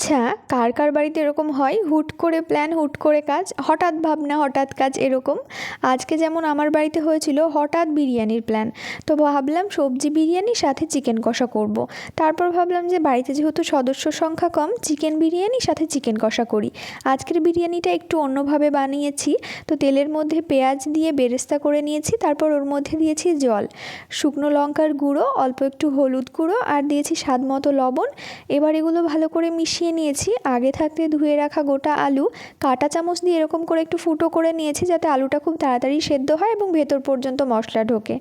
আচ্ছা, কার কার বাড়িতে এরকম হয় হুট করে প্ল্যান হুট করে কাজ, হঠাৎ ভাবনা হঠাৎ কাজ এরকম? আজকে যেমন আমার বাড়িতে হয়েছিল হঠাৎ বিরিয়ানির প্ল্যান। তো ভাবলাম সবজি বিরিয়ানি সাথে চিকেন কষা করব। তারপর ভাবলাম যে বাড়িতে যেহেতু সদস্য সংখ্যা কম, চিকেন বিরিয়ানি সাথে চিকেন কষা করি। আজকের বিরিয়ানিটা একটু অন্যভাবে বানিয়েছি। তো তেলের মধ্যে পেঁয়াজ দিয়ে বেরেস্তা করে নিয়েছি, তারপর ওর মধ্যে দিয়েছি জল, শুকনো লঙ্কার গুঁড়ো, অল্প একটু হলুদ গুঁড়ো আর দিয়েছি স্বাদ মতো লবণ। এবার এগুলো ভালো করে মিশিয়ে নিয়েছি। আগে থাকতে ধুয়ে রাখা গোটা আলু কাঁটা চামচ দিয়ে এরকম করে একটু ফুটো করে নিয়েছি, যাতে আলুটা খুব তাড়াতাড়ি সেদ্ধ হয় এবং ভেতর পর্যন্ত মশলা ঢোকে।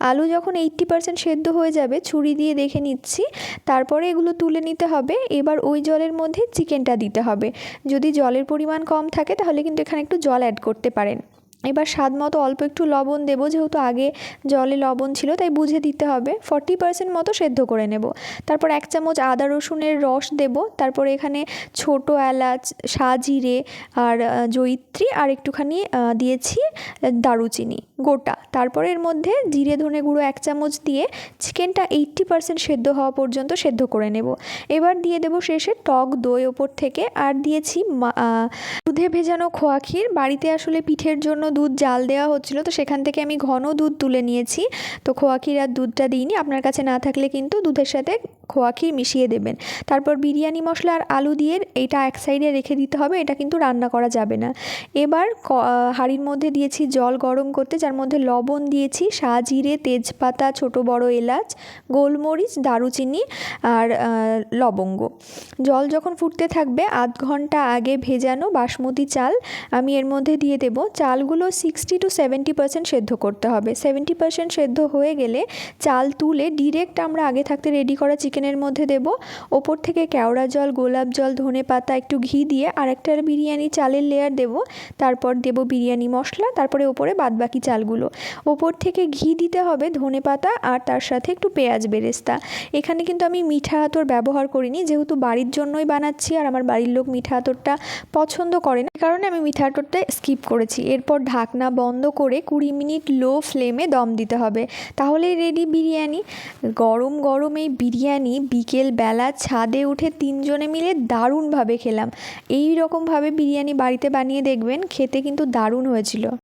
আলু যখন 80% সেদ্ধ হয়ে যাবে ছুরি দিয়ে দেখে নিচ্ছি, তারপরে এগুলো তুলে নিতে হবে। এবার ওই জলের মধ্যে চিকেনটা দিতে হবে। যদি জলের পরিমাণ কম থাকে তাহলে কিন্তু এখানে একটু জল অ্যাড করতে পারেন। এবার স্বাদ মতো অল্প একটু লবণ দেবো, যেহেতু আগে জলে লবণ ছিল তাই বুঝে দিতে হবে। 40% মতো সেদ্ধ করে নেব। তারপর 1 চামচ আদা রসুনের রস দেব। তারপর এখানে ছোটো এলাচ, সাজিরে আর জয়িত্রী আর একটুখানি দিয়েছি দারুচিনি গোটা। তারপর এর মধ্যে জিরে ধনে গুঁড়ো 1 চামচ দিয়ে চিকেনটা 80% সেদ্ধ হওয়া পর্যন্ত সেদ্ধ করে নেব। এবার দিয়ে দেবো শেষে টক দই ওপর থেকে, আর দিয়েছি দুধে ভেজানো খোয়া ক্ষীর। বাড়িতে আসলে পিঠের জন্য দুধ জাল দেওয়া হচ্ছিলো, তো সেখান থেকে আমি ঘন দুধ তুলে নিয়েছি। তো খোয়া ক্ষীর আর দুধটা দিইনি, আপনার কাছে না থাকলে কিন্তু দুধের সাথে খোয়া ক্ষীর মিশিয়ে দেবেন। তারপর বিরিয়ানি মশলা আর আলু দিয়ে এটা এক সাইডে রেখে দিতে হবে, এটা কিন্তু রান্না করা যাবে না। এবার হাঁড়ির মধ্যে দিয়েছি জল গরম করতে, যার মধ্যে লবণ দিয়েছি, সাজিরে, তেজপাতা, ছোটো বড় এলাচ, গোলমরিচ, দারুচিনি আর লবঙ্গ। জল যখন ফুটতে থাকবে, আধ ঘন্টা আগে ভেজানো বাসমতি চাল আমি এর মধ্যে দিয়ে দেব। চালগুলো 60 to 70% সেদ্ধ করতে হবে। 70% সেদ্ধ হয়ে গেলে চাল তুলে ডিরেক্ট আমরা আগে থাকতে রেডি করা চিকেনের মধ্যে দেব। ওপর থেকে কেওড়া জল, গোলাপ জল, ধনে পাতা, একটু ঘি দিয়ে আরেকটা বিরিয়ানি চালের লেয়ার দেব। তারপর দেব বিরিয়ানি মশলা, তারপরে ওপরে বাদবাকি চালগুলো। ওপর থেকে ঘি দিতে হবে, ধনে পাতা আর তার সাথে একটু পেঁয়াজ বেরেস্তা। এখানে কিন্তু আমি মিঠা আতর ব্যবহার করিনি, যেহেতু বাড়ির জন্যই বানাচ্ছি আর আমার বাড়ির লোক মিঠা আতরটা পছন্দ করে না, কারণে আমি মিঠা আতরটা স্কিপ করেছি। এরপর ঢাকনা বন্ধ করে 20 মিনিট লো ফ্লেমে দম দিতে হবে, তাহলেই রেডি বিরিয়ানি। গরম গরম এই বিরিয়ানি বিকেলবেলা ছাদে উঠে 3 জনে মিলে দারুণভাবে খেলাম। এই রকমভাবে বিরিয়ানি বাড়িতে বানিয়ে দেখবেন, খেতে কিন্তু দারুণ হয়েছিল।